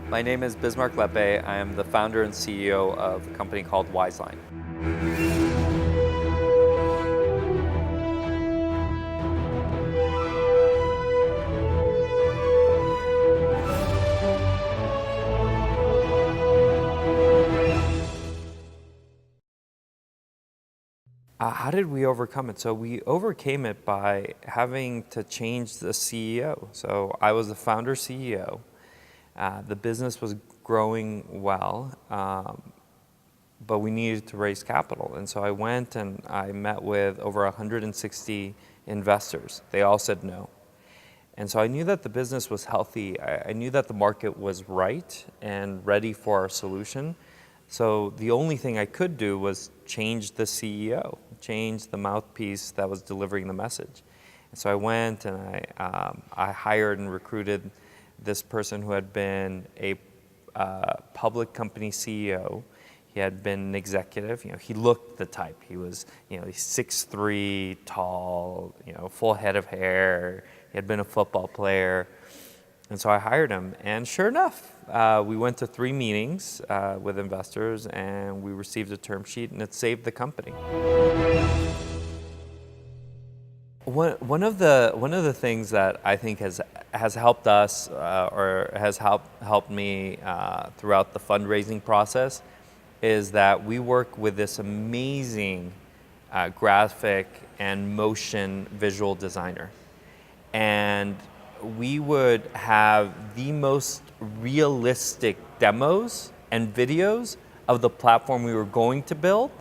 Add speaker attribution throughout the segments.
Speaker 1: My name is Bismarck Lepe. I am the founder and CEO of a company called Wizeline. How did we overcome it? So we overcame it by having to change the CEO. So I was the founder CEO. The business was growing well, but we needed to raise capital. And so I went and I met with over 160 investors. They all said no. And so I knew that the business was healthy. I knew that the market was right and ready for our solution. So the only thing I could do was change the CEO, change the mouthpiece that was delivering the message. And so I went and I hired and recruited this person who had been a public company CEO. He had been an executive. He looked the type. He was, he's 6'3", tall, full head of hair. He had been a football player. And so I hired him. And sure enough, we went to 3 meetings with investors and we received a term sheet and it saved the company. One of the things that I think has helped us or has helped me throughout the fundraising process is that we work with this amazing graphic and motion visual designer. And we would have the most realistic demos and videos of the platform we were going to build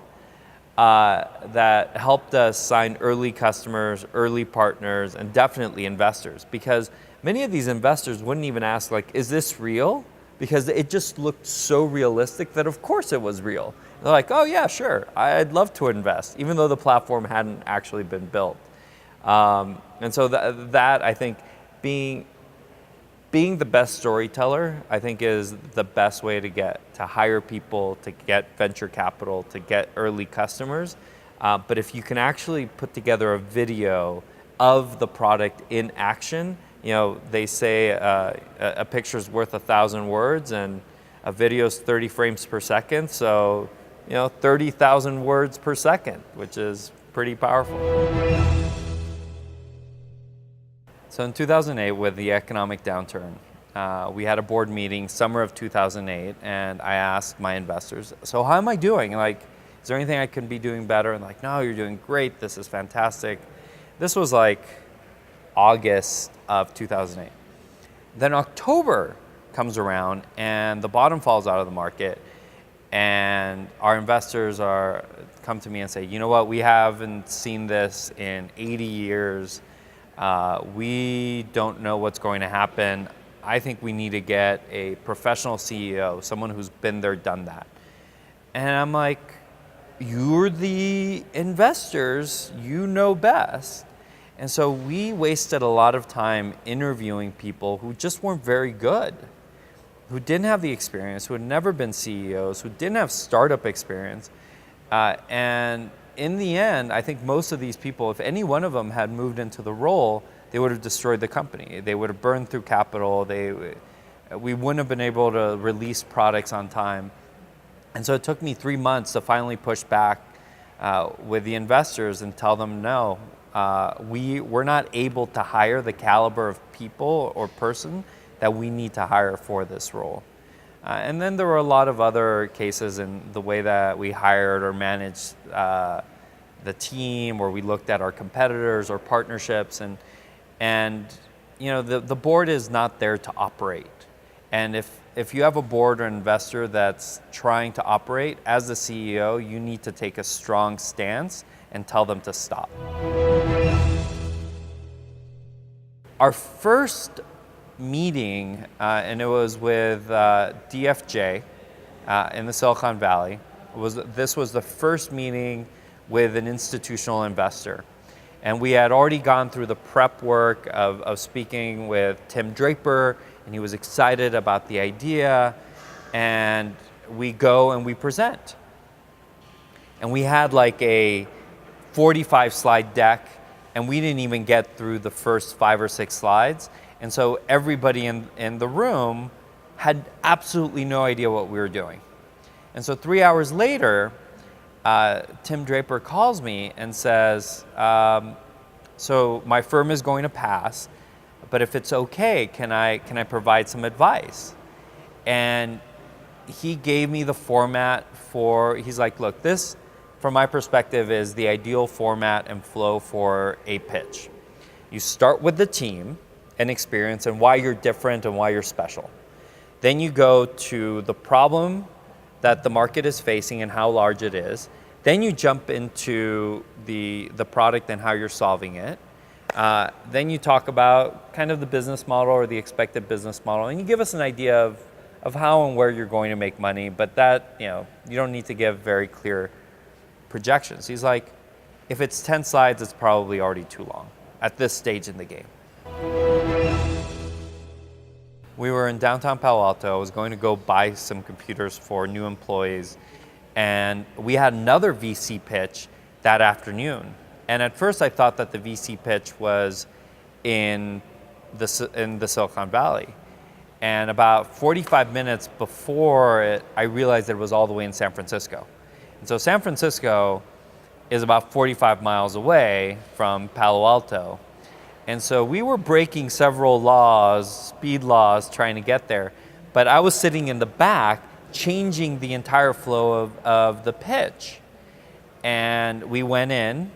Speaker 1: that helped us sign early customers, early partners, and definitely investors. Because many of these investors wouldn't even ask, is this real? Because it just looked so realistic that of course it was real. They're like, oh yeah, sure, I'd love to invest, even though the platform hadn't actually been built. And so that I think, being the best storyteller, I think, is the best way to hire people, to get venture capital, to get early customers. But if you can actually put together a video of the product in action, they say a picture's worth 1,000 words and a video's 30 frames per second. So, 30,000 words per second, which is pretty powerful. So in 2008, with the economic downturn, we had a board meeting summer of 2008, and I asked my investors, so how am I doing? Is there anything I can be doing better? And no, you're doing great. This is fantastic. This was August of 2008. Then October comes around, and the bottom falls out of the market, and our investors come to me and say, you know what, we haven't seen this in 80 years. We don't know what's going to happen. I think we need to get a professional CEO, someone who's been there, done that. And I'm like, you're the investors, you know best. And so we wasted a lot of time interviewing people who just weren't very good, who didn't have the experience, who had never been CEOs, who didn't have startup experience. And in the end, I think most of these people, if any one of them had moved into the role, they would have destroyed the company. They would have burned through capital. We wouldn't have been able to release products on time. And so it took me 3 months to finally push back with the investors and tell them, no, we're not able to hire the caliber of people or person that we need to hire for this role. And then there were a lot of other cases in the way that we hired or managed the team, or we looked at our competitors or partnerships, and the board is not there to operate. And if you have a board or investor that's trying to operate, as the CEO, you need to take a strong stance and tell them to stop. Our first meeting, and it was with DFJ in the Silicon Valley. This was the first meeting with an institutional investor. And we had already gone through the prep work of speaking with Tim Draper, and he was excited about the idea. And we go and we present. And we had a 45 slide deck, and we didn't even get through the first 5 or 6 slides. And so everybody in the room had absolutely no idea what we were doing. And so 3 hours later, Tim Draper calls me and says, so my firm is going to pass, but if it's okay, can I provide some advice? And he gave me the format he's like, look, this, from my perspective, is the ideal format and flow for a pitch. You start with the team and experience and why you're different and why you're special. Then you go to the problem that the market is facing and how large it is. Then you jump into the product and how you're solving it. Then you talk about kind of the business model or the expected business model, and you give us an idea of how and where you're going to make money, but that, you don't need to give very clear projections. He's like, if it's 10 slides, it's probably already too long at this stage in the game. We were in downtown Palo Alto. I was going to go buy some computers for new employees, and we had another VC pitch that afternoon. And at first I thought that the VC pitch was in the Silicon Valley. And about 45 minutes before it, I realized that it was all the way in San Francisco. And so San Francisco is about 45 miles away from Palo Alto. And so we were breaking several laws, speed laws, trying to get there. But I was sitting in the back, changing the entire flow of the pitch. And we went in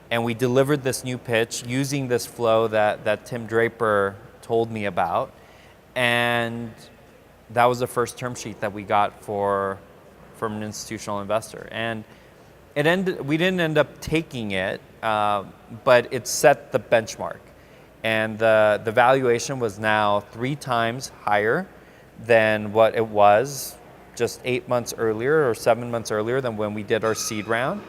Speaker 1: and we delivered this new pitch using this flow that Tim Draper told me about. And that was the first term sheet that we got from an institutional investor. And we didn't end up taking it, but it set the benchmark. And the valuation was now 3 times higher than what it was just 8 months earlier or 7 months earlier than when we did our seed round.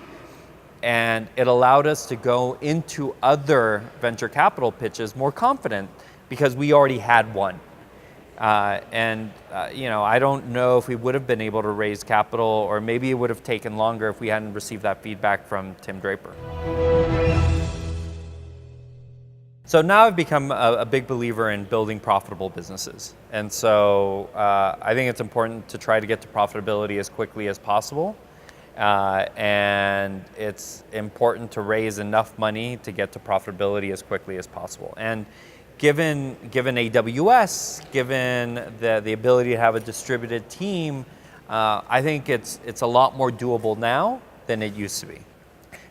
Speaker 1: And it allowed us to go into other venture capital pitches more confident because we already had one. I don't know if we would have been able to raise capital, or maybe it would have taken longer if we hadn't received that feedback from Tim Draper. So now I've become a big believer in building profitable businesses. And so I think it's important to try to get to profitability as quickly as possible. And it's important to raise enough money to get to profitability as quickly as possible. And given AWS, given the ability to have a distributed team, I think it's a lot more doable now than it used to be.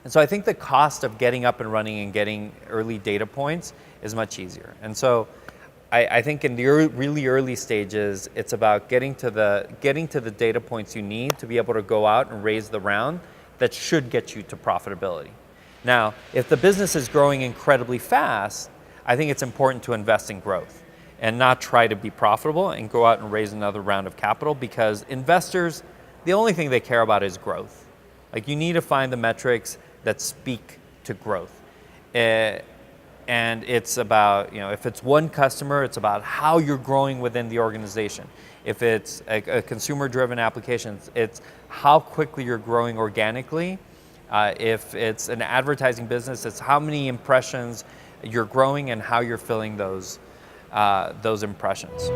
Speaker 1: And so I think the cost of getting up and running and getting early data points is much easier. And so I think in the really early stages, it's about getting to the data points you need to be able to go out and raise the round that should get you to profitability. Now, if the business is growing incredibly fast, I think it's important to invest in growth and not try to be profitable and go out and raise another round of capital, because investors, the only thing they care about is growth. Like, you need to find the metrics that speak to growth. And it's about, if it's one customer, it's about how you're growing within the organization. If it's a consumer-driven application, it's how quickly you're growing organically. If it's an advertising business, it's how many impressions you're growing and how you're filling those impressions.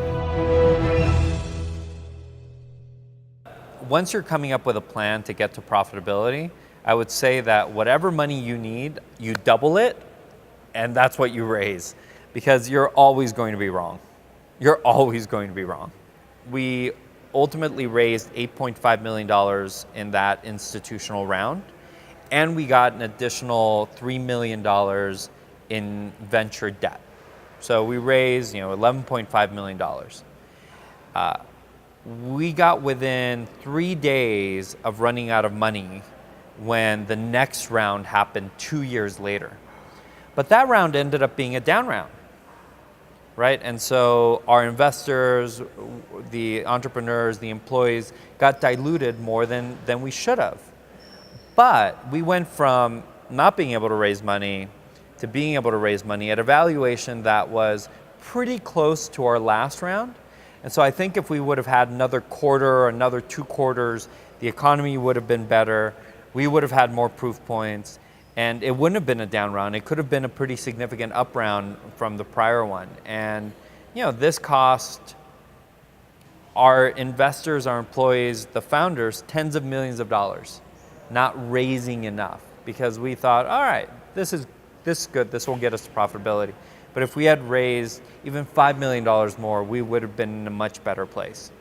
Speaker 1: Once you're coming up with a plan to get to profitability, I would say that whatever money you need, you double it, and that's what you raise, because you're always going to be wrong. You're always going to be wrong. We ultimately raised $8.5 million in that institutional round, and we got an additional $3 million in venture debt. So we raised, $11.5 million. We got within 3 days of running out of money when the next round happened 2 years later. But that round ended up being a down round, right? And so our investors, the entrepreneurs, the employees got diluted more than we should have. But we went from not being able to raise money to being able to raise money at a valuation that was pretty close to our last round. And so I think if we would have had another quarter or another 2 quarters, the economy would have been better. We would have had more proof points, and it wouldn't have been a down round. It could have been a pretty significant up round from the prior one. And this cost our investors, our employees, the founders, tens of millions of dollars, not raising enough, because we thought, all right, this is good, this will get us to profitability. But if we had raised even $5 million more, we would have been in a much better place.